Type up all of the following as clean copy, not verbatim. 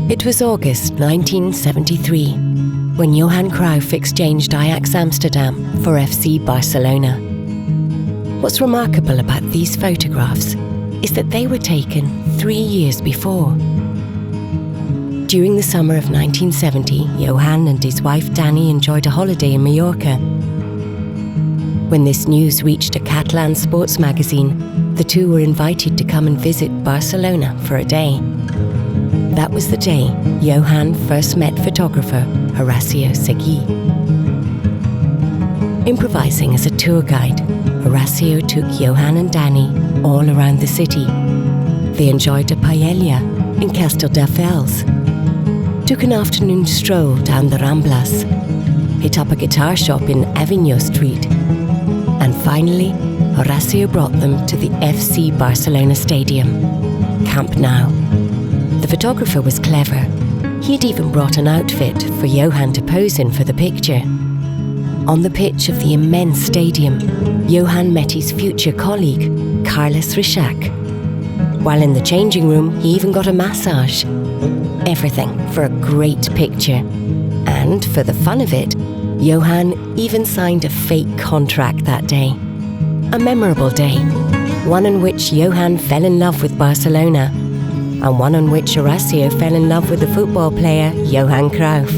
It was August 1973 when Johan Cruyff exchanged Ajax Amsterdam for FC Barcelona. What's remarkable about these photographs is that they were taken 3 years before. During the summer of 1970, Johan and his wife Dani enjoyed a holiday in Mallorca. When this news reached a Catalan sports magazine, the two were invited to come and visit Barcelona for a day. That was the day Johan first met photographer Horacio Seguí. Improvising as a tour guide, Horacio took Johan and Dani all around the city. They enjoyed a paella in Castelldefels, took an afternoon stroll down the Ramblas, hit up a guitar shop in Avignon Street, and finally, Horacio brought them to the FC Barcelona stadium, Camp Nou. The photographer was clever. He had even brought an outfit for Johan to pose in for the picture. On the pitch of the immense stadium, Johan met his future colleague, Carlos Reixac. While in the changing room, he even got a massage. Everything for a great picture. And for the fun of it, Johan even signed a fake contract that day. A memorable day, one in which Johan fell in love with Barcelona, and one on which Horacio fell in love with the football player Johan Cruyff.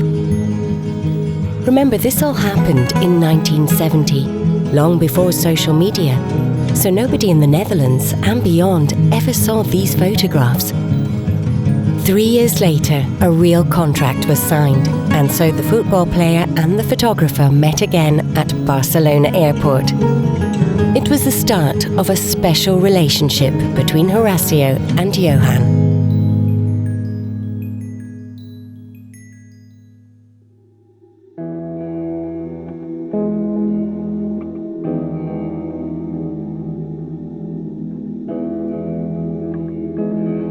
Remember, this all happened in 1970, long before social media, so nobody in the Netherlands and beyond ever saw these photographs. 3 years later, a real contract was signed, and so the football player and the photographer met again at Barcelona airport. It was the start of a special relationship between Horacio and Johan.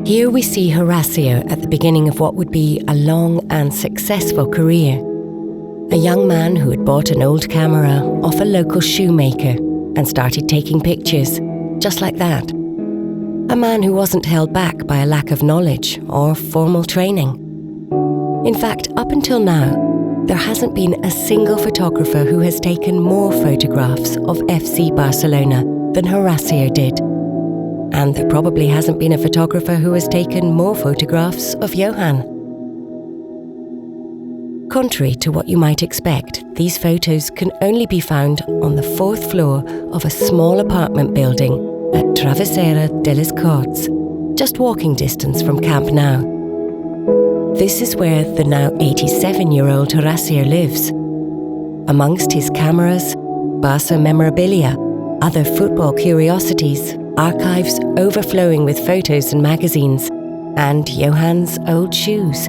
Here we see Horacio at the beginning of what would be a long and successful career. A young man who had bought an old camera off a local shoemaker and started taking pictures, just like that. A man who wasn't held back by a lack of knowledge or formal training. In fact, up until now, there hasn't been a single photographer who has taken more photographs of FC Barcelona than Horacio did. And there probably hasn't been a photographer who has taken more photographs of Johan. Contrary to what you might expect, these photos can only be found on the 4th floor of a small apartment building at Travessera de les Corts, just walking distance from Camp Nou. This is where the now 87-year-old Horacio lives. Amongst his cameras, Barça memorabilia, other football curiosities, archives overflowing with photos and magazines, and Johan's old shoes.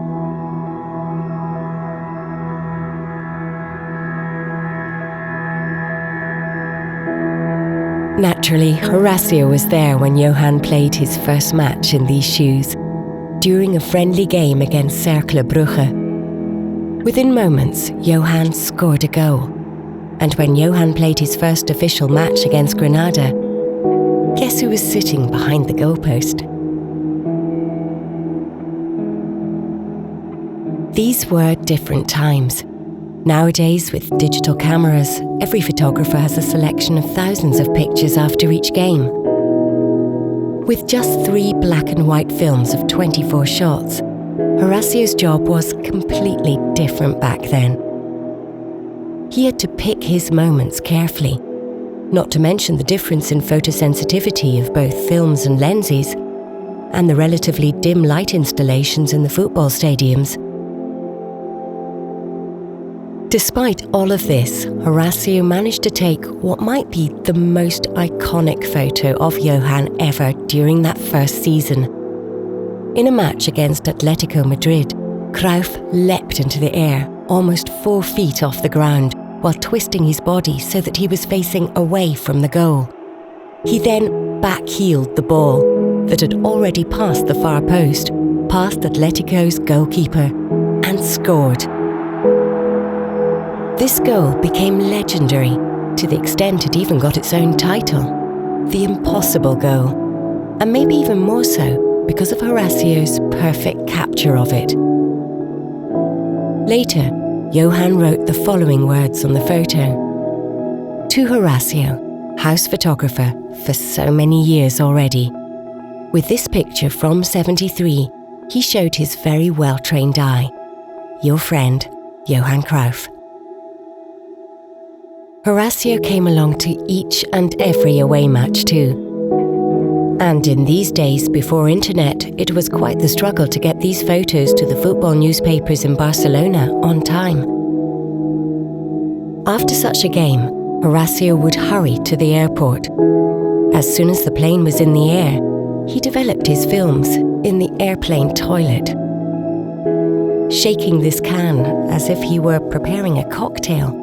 Naturally, Horacio was there when Johan played his first match in these shoes, during a friendly game against Cercle Brugge. Within moments, Johan scored a goal. And when Johan played his first official match against Granada, guess who was sitting behind the goalpost? These were different times. Nowadays, with digital cameras, every photographer has a selection of thousands of pictures after each game. With just 3 black and white films of 24 shots, Horacio's job was completely different back then. He had to pick his moments carefully, not to mention the difference in photosensitivity of both films and lenses, and the relatively dim light installations in the football stadiums. Despite all of this, Horacio managed to take what might be the most iconic photo of Johan ever during that first season. In a match against Atletico Madrid, Cruyff leapt into the air, almost 4 feet off the ground, while twisting his body so that he was facing away from the goal. He then back-heeled the ball that had already passed the far post, past Atletico's goalkeeper, and scored. This goal became legendary, to the extent it even got its own title, The Impossible Goal, and maybe even more so because of Horacio's perfect capture of it. Later, Johan wrote the following words on the photo. To Horacio, house photographer for so many years already. With this picture from '73, he showed his very well-trained eye. Your friend, Johan Cruyff. Horacio came along to each and every away match too. And in these days before internet, it was quite the struggle to get these photos to the football newspapers in Barcelona on time. After such a game, Horacio would hurry to the airport. As soon as the plane was in the air, he developed his films in the airplane toilet, shaking this can as if he were preparing a cocktail.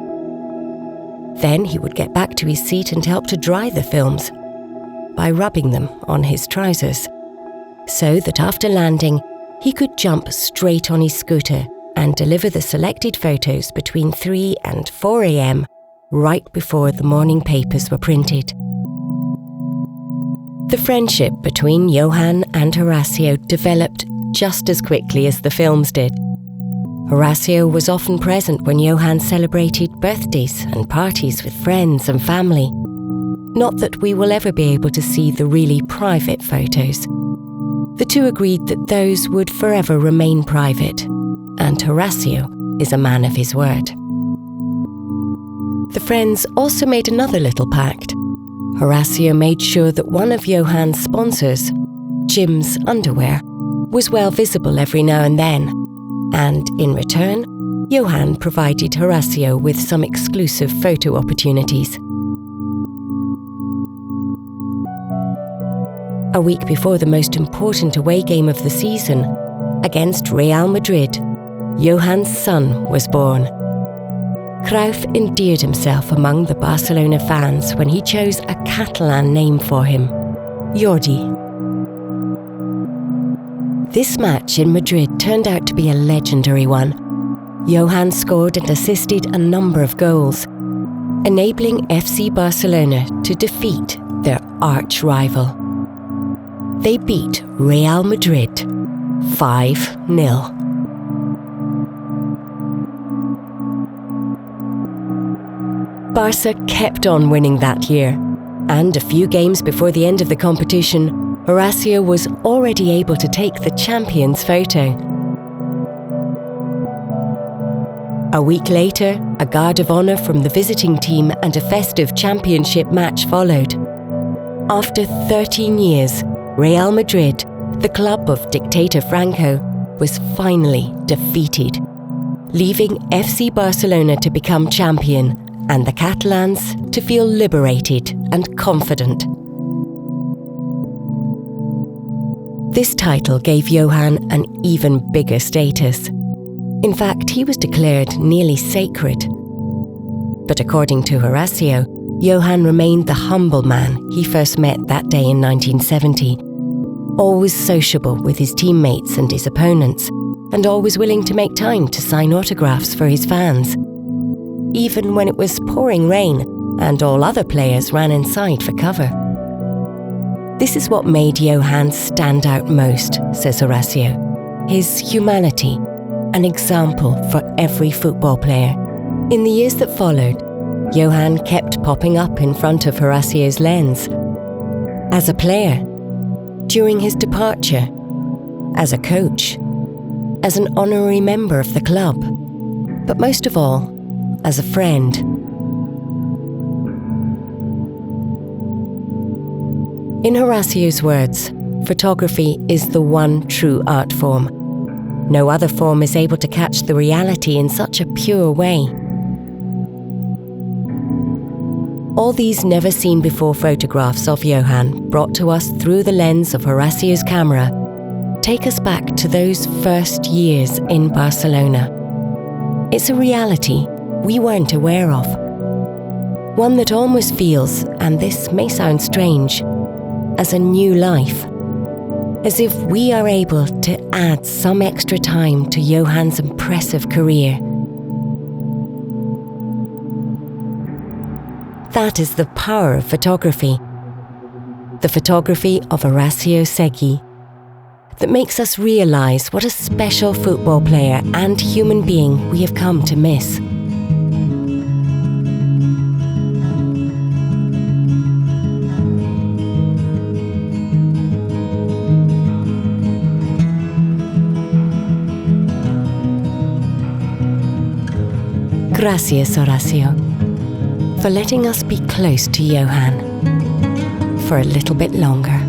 Then he would get back to his seat and help to dry the films by rubbing them on his trousers, so that after landing, he could jump straight on his scooter and deliver the selected photos between 3 and 4 a.m. right before the morning papers were printed. The friendship between Johan and Horacio developed just as quickly as the films did. Horacio was often present when Johan celebrated birthdays and parties with friends and family. Not that we will ever be able to see the really private photos. The two agreed that those would forever remain private, and Horacio is a man of his word. The friends also made another little pact. Horacio made sure that one of Johan's sponsors, Jim's Underwear, was well visible every now and then, and in return, Johan provided Horacio with some exclusive photo opportunities. A week before the most important away game of the season, against Real Madrid, Johan's son was born. Cruyff endeared himself among the Barcelona fans when he chose a Catalan name for him, Jordi. This match in Madrid turned out to be a legendary one. Johan scored and assisted a number of goals, enabling FC Barcelona to defeat their arch-rival. They beat Real Madrid 5-0. Barça kept on winning that year, and a few games before the end of the competition, Horacio was already able to take the champions photo. A week later, a guard of honour from the visiting team and a festive championship match followed. After 13 years, Real Madrid, the club of dictator Franco, was finally defeated, leaving FC Barcelona to become champion and the Catalans to feel liberated and confident. This title gave Johan an even bigger status. In fact, he was declared nearly sacred. But according to Horacio, Johan remained the humble man he first met that day in 1970, always sociable with his teammates and his opponents, and always willing to make time to sign autographs for his fans, even when it was pouring rain and all other players ran inside for cover. This is what made Johan stand out most, says Horacio. His humanity, an example for every football player. In the years that followed, Johan kept popping up in front of Horacio's lens. As a player, during his departure, as a coach, as an honorary member of the club, but most of all, as a friend. In Horacio's words, photography is the one true art form. No other form is able to catch the reality in such a pure way. All these never-seen-before photographs of Johan, brought to us through the lens of Horacio's camera, take us back to those first years in Barcelona. It's a reality we weren't aware of. One that almost feels, and this may sound strange, as a new life. As if we are able to add some extra time to Johan's impressive career. That is the power of photography. The photography of Horacio Seguí. that makes us realise what a special football player and human being we have come to miss. Gràcies, Horacio, for letting us be close to Johan for a little bit longer.